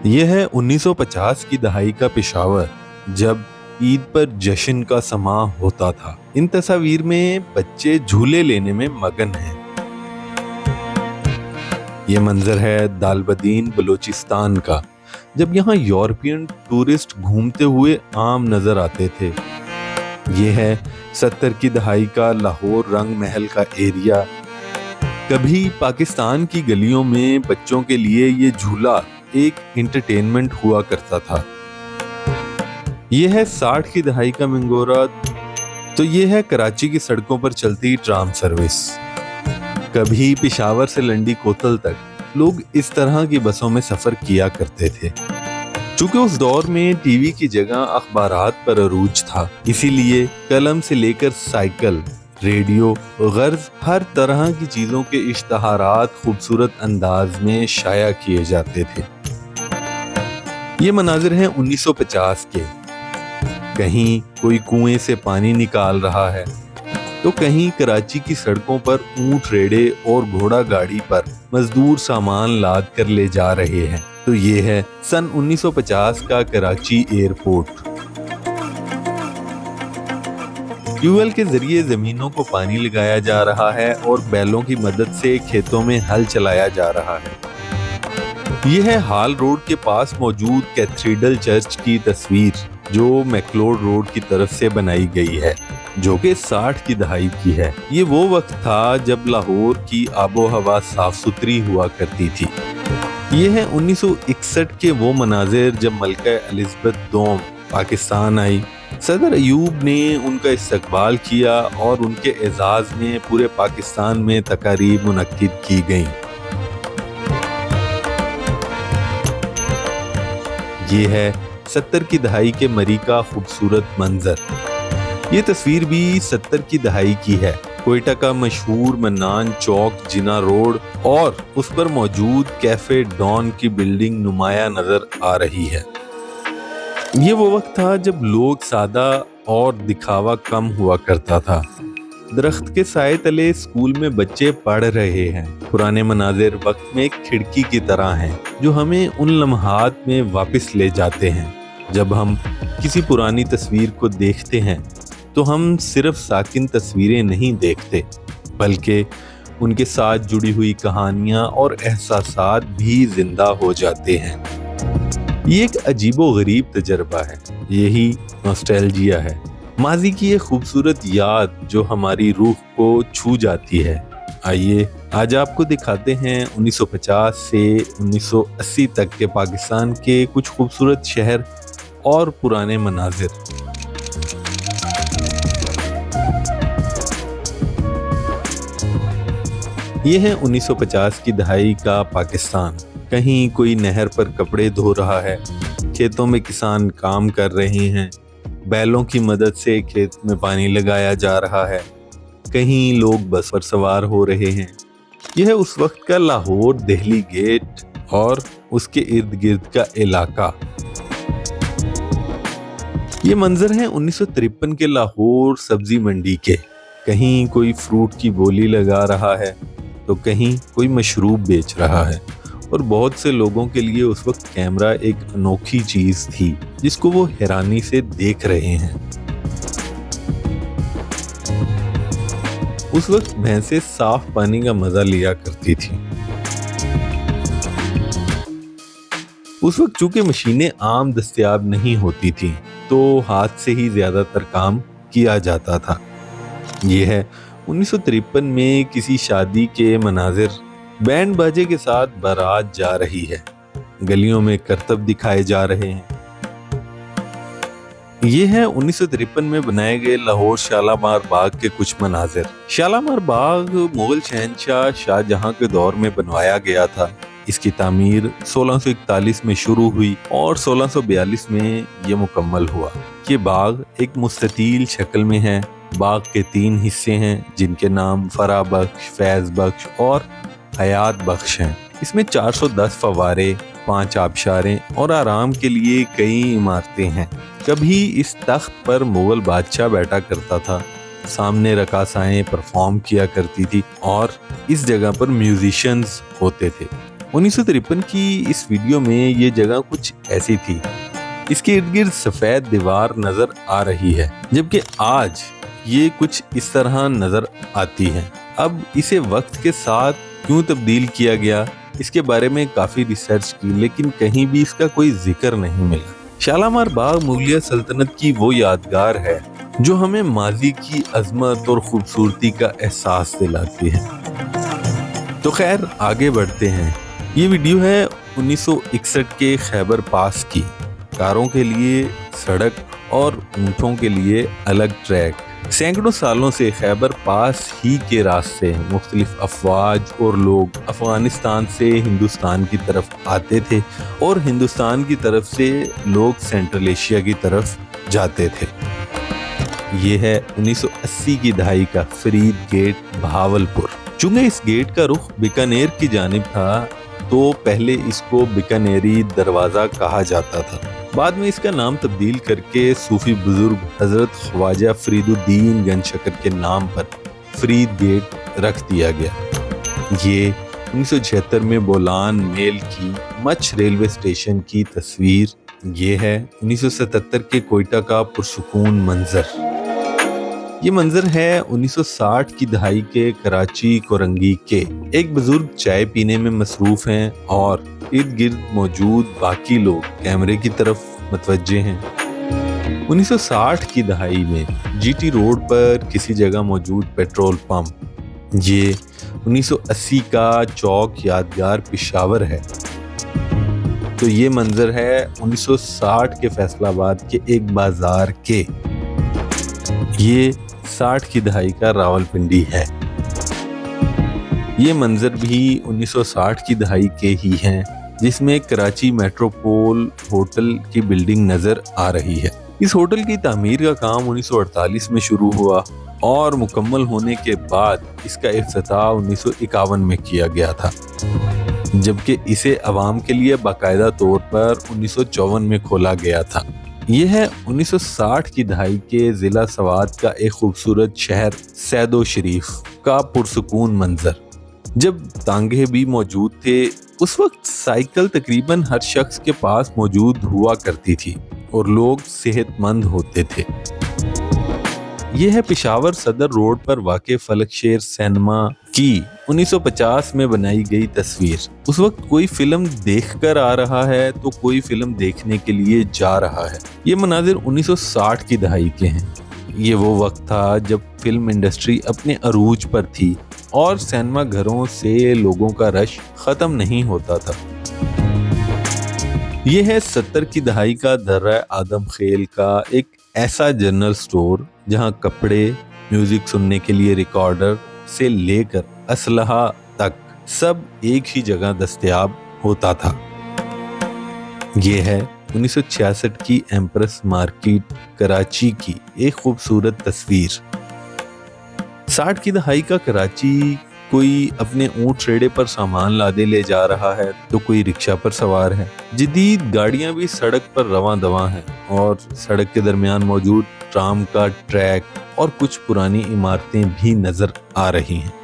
یہ ہے 1950 کی دہائی کا پشاور، جب عید پر جشن کا سماں ہوتا تھا۔ ان تصاویر میں بچے جھولے لینے میں مگن ہیں۔ یہ منظر ہے دالبدین بلوچستان کا، جب یہاں یورپین ٹورسٹ گھومتے ہوئے عام نظر آتے تھے۔ یہ ہے 70 کی دہائی کا لاہور رنگ محل کا ایریا۔ کبھی پاکستان کی گلیوں میں بچوں کے لیے یہ جھولا ایک انٹرٹینمنٹ ہوا کرتا تھا۔ یہ ہے 60 کی دہائی کا منگورا، تو یہ ہے کراچی کی سڑکوں پر چلتی ٹرام سروس۔ کبھی پشاور سے لنڈی کوتل تک لوگ اس طرح کی بسوں میں سفر کیا کرتے تھے۔ چونکہ اس دور میں ٹی وی کی جگہ اخبارات پر عروج تھا، اسی لیے قلم سے لے کر سائیکل، ریڈیو، غرض ہر طرح کی چیزوں کے اشتہارات خوبصورت انداز میں شائع کیے جاتے تھے۔ یہ مناظر ہیں 1950 کے۔ کہیں کوئی کنویں سے پانی نکال رہا ہے، تو کہیں کراچی کی سڑکوں پر اونٹ ریڑے اور گھوڑا گاڑی پر مزدور سامان لاد کر لے جا رہے ہیں۔ تو یہ ہے سن 1950 کا کراچی ایئرپورٹ۔ ٹیوب ویل کے ذریعے زمینوں کو پانی لگایا جا رہا ہے اور بیلوں کی مدد سے کھیتوں میں ہل چلایا جا رہا ہے۔ یہ ہے ہال روڈ کے پاس موجود کیتھیڈرل چرچ کی تصویر، جو میکلوڈ روڈ کی طرف سے بنائی گئی ہے، جو کہ 60 کی دہائی کی ہے۔ یہ وہ وقت تھا جب لاہور کی آب و ہوا صاف ستھری ہوا کرتی تھی۔ یہ ہے 1961 کے وہ مناظر جب ملکہ الزبتھ دوم پاکستان آئی۔ صدر ایوب نے ان کا استقبال کیا اور ان کے اعزاز میں پورے پاکستان میں تقاریب منعقد کی گئیں۔ یہ ہے 70 کی دہائی کے مری کا خوبصورت منظر۔ یہ تصویر بھی 70 کی دہائی کی ہے۔ کوئٹہ کا مشہور منان چوک، جنا روڈ اور اس پر موجود کیفے ڈان کی بلڈنگ نمایاں نظر آ رہی ہے۔ یہ وہ وقت تھا جب لوگ سادہ اور دکھاوا کم ہوا کرتا تھا۔ درخت کے سائے تلے اسکول میں بچے پڑھ رہے ہیں۔ پرانے مناظر وقت میں ایک کھڑکی کی طرح ہیں، جو ہمیں ان لمحات میں واپس لے جاتے ہیں۔ جب ہم کسی پرانی تصویر کو دیکھتے ہیں تو ہم صرف ساکن تصویریں نہیں دیکھتے، بلکہ ان کے ساتھ جڑی ہوئی کہانیاں اور احساسات بھی زندہ ہو جاتے ہیں۔ یہ ایک عجیب و غریب تجربہ ہے، یہی نوسٹیلجیا ہے، ماضی کی ایک خوبصورت یاد جو ہماری روح کو چھو جاتی ہے۔ آئیے آج آپ کو دکھاتے ہیں 1950 سے 1980 تک کے پاکستان کے کچھ خوبصورت شہر اور پرانے مناظر۔ یہ ہے 1950 کی دہائی کا پاکستان۔ کہیں کوئی نہر پر کپڑے دھو رہا ہے، کھیتوں میں کسان کام کر رہے ہیں، بیلوں کی مدد سے کھیت میں پانی لگایا جا رہا ہے، کہیں لوگ بس پر سوار ہو رہے ہیں۔ یہ ہے اس وقت کا لاہور دہلی گیٹ اور اس کے ارد گرد کا علاقہ۔ یہ منظر ہیں 1953 کے لاہور سبزی منڈی کے۔ کہیں کوئی فروٹ کی بولی لگا رہا ہے، تو کہیں کوئی مشروب بیچ رہا ہے، اور بہت سے لوگوں کے لیے اس وقت کیمرہ ایک انوکھی چیز تھی جس کو وہ حیرانی سے دیکھ رہے ہیں۔ اس وقت بھینسیں صاف پانی کا مزہ لیا کرتی تھی۔ اس وقت چونکہ مشینیں عام دستیاب نہیں ہوتی تھیں، تو ہاتھ سے ہی زیادہ تر کام کیا جاتا تھا۔ یہ ہے 1953 میں کسی شادی کے مناظر۔ بینڈ باجے کے ساتھ بارات جا رہی ہے، گلیوں میں کرتب دکھائے جا رہے ہیں۔ یہ ہے 1953 میں بنائے گئے لاہور شالامار باغ کے کچھ مناظر۔ شالامار باغ مغل شہنشاہ شاہ جہاں کے دور میں بنوایا گیا تھا۔ اس کی تعمیر 1641 میں شروع ہوئی اور 1642 میں یہ مکمل ہوا۔ یہ باغ ایک مستطیل شکل میں ہے۔ باغ کے 3 حصے ہیں، جن کے نام فرح بخش، فیض بخش اور حیات بخش ہیں۔ اس میں 410 فوارے، 5 آبشاریں اور آرام کے لیے کئی عمارتیں ہیں۔ کبھی اس تخت پر مغل بادشاہ بیٹھا کرتا تھا، سامنے رقاصائیں پرفارم کیا کرتی تھی اور اس جگہ پر میوزیشنز ہوتے تھے۔ 1953 کی اس ویڈیو میں یہ جگہ کچھ ایسی تھی. اس کے ارد گرد سفید دیوار نظر آ رہی ہے، جبکہ آج یہ کچھ اس طرح نظر آتی ہے. اب اسے وقت کے ساتھ کیوں تبدیل کیا گیا، اس کے بارے میں کافی ریسرچ کی، لیکن کہیں بھی اس کا کوئی ذکر نہیں ملا. شالامار باغ مغلیہ سلطنت کی وہ یادگار ہے جو ہمیں ماضی کی عظمت اور خوبصورتی کا احساس دلاتی ہے. تو خیر آگے بڑھتے ہیں. یہ ویڈیو ہے 1961 کے خیبر پاس کی. کاروں کے لیے سڑک اور اونٹوں کے لیے الگ ٹریک. سینکڑوں سالوں سے خیبر پاس ہی کے راستے مختلف افواج اور لوگ افغانستان سے ہندوستان کی طرف آتے تھے اور ہندوستان کی طرف سے لوگ سینٹرل ایشیا کی طرف جاتے تھے. یہ ہے 1980 کی دہائی کا فرید گیٹ بہاولپور. چونکہ اس گیٹ کا رخ بیکانیر کی جانب تھا تو پہلے اس کو بیکانیری دروازہ کہا جاتا تھا. بعد میں اس کا نام تبدیل کر کے صوفی بزرگ حضرت خواجہ فرید الدین گنج شکر کے نام پر فرید گیٹ رکھ دیا گیا. یہ 1976 میں بولان میل کی مچھ ریلوے اسٹیشن کی تصویر. یہ ہے 1977 کے کوئٹہ کا پرسکون منظر. یہ منظر ہے 1960 کی دہائی کے کراچی کورنگی کے. ایک بزرگ چائے پینے میں مصروف ہیں اور ارد گرد موجود باقی لوگ کیمرے کی طرف متوجہ ہیں. 1960 کی دہائی میں جی ٹی روڈ پر کسی جگہ موجود پیٹرول پمپ. یہ 1980 کا چوک یادگار پشاور ہے. تو یہ منظر ہے 1960 کے فیصل آباد کے ایک بازار کے. یہ 60 کی دہائی کا راولپنڈی ہے. یہ منظر بھی 1960 کی دہائی کے ہی ہیں جس میں کراچی میٹروپول ہوٹل کی بلڈنگ نظر آ رہی ہے. اس ہوٹل کی تعمیر کا کام 1948 میں شروع ہوا اور مکمل ہونے کے بعد اس کا افتتاح 1951 میں کیا گیا تھا، جبکہ اسے عوام کے لیے باقاعدہ طور پر 1954 میں کھولا گیا تھا. یہ ہے 1960 کی دہائی کے ضلع سوات کا ایک خوبصورت شہر سیدو شریف کا پرسکون منظر. جب تانگے بھی موجود تھے اس وقت سائیکل تقریباً ہر شخص کے پاس موجود ہوا کرتی تھی اور لوگ صحت مند ہوتے تھے. یہ ہے پشاور صدر روڈ پر واقع فلک شیر سینما کی 1950 میں بنائی گئی تصویر. اس وقت کوئی فلم دیکھ کر آ رہا ہے تو کوئی فلم دیکھنے کے لیے جا رہا ہے. یہ مناظر 1960 کی دہائی کے ہیں. یہ وہ وقت تھا جب فلم انڈسٹری اپنے عروج پر تھی اور سینما گھروں سے لوگوں کا رش ختم نہیں ہوتا تھا. یہ ہے 70 کی دہائی کا درہ آدم خیل کا ایک ایسا جنرل سٹور جہاں کپڑے، میوزک سننے کے لیے ریکارڈر سے لے کر اسلحہ تک سب ایک ہی جگہ دستیاب ہوتا تھا. یہ ہے 1966 کی ایمپریس مارکیٹ کراچی کی ایک خوبصورت تصویر. 60 کی دہائی کا کراچی کوئی اپنے اونٹ ریڑے پر سامان لادے لے جا رہا ہے تو کوئی رکشہ پر سوار ہے. جدید گاڑیاں بھی سڑک پر رواں دواں ہیں اور سڑک کے درمیان موجود ٹرام کا ٹریک اور کچھ پرانی عمارتیں بھی نظر آ رہی ہیں.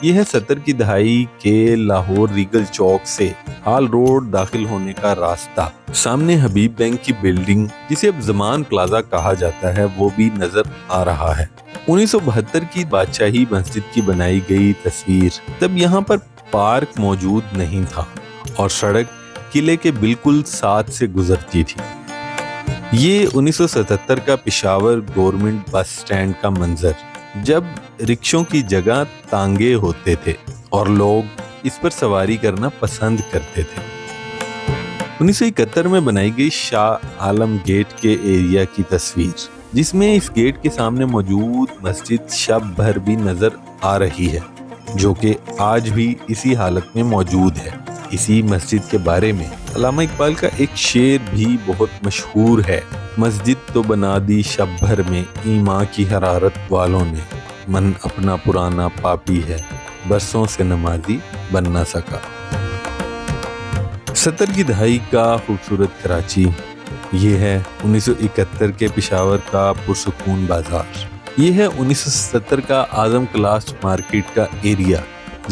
یہ ہے 70 کی دہائی کے لاہور ریگل چوک سے ہال روڈ داخل ہونے کا راستہ. سامنے حبیب بینک کی بلڈنگ جسے اب زمان پلازا کہا جاتا ہے وہ بھی نظر آ رہا ہے. 1972 کی بادشاہی مسجد کی بنائی گئی تصویر. تب یہاں پر پارک موجود نہیں تھا اور سڑک قلعے کے بالکل ساتھ سے گزرتی تھی. یہ 1977 کا پشاور گورنمنٹ بس سٹینڈ کا منظر جب رکشوں کی جگہ تانگے ہوتے تھے اور لوگ اس پر سواری کرنا پسند کرتے تھے. 1971 میں بنائی گئی شاہ عالم گیٹ کے ایریا کی تصویر جس میں اس گیٹ کے سامنے موجود مسجد شب بھر بھی نظر آ رہی ہے جو کہ آج بھی اسی حالت میں موجود ہے. اسی مسجد کے بارے میں علامہ اقبال کا ایک شعر بھی بہت مشہور ہے. مسجد تو بنا دی شب بھر میں ایمان کی حرارت والوں نے، من اپنا پرانا پاپی ہے برسوں سے نمازی بن نہ سکا. 70 کی دہائی کا خوبصورت کراچی. یہ ہے 1971 کے پشاور کا پرسکون بازار. یہ ہے 1970 کا اعظم کلاس مارکیٹ کا ایریا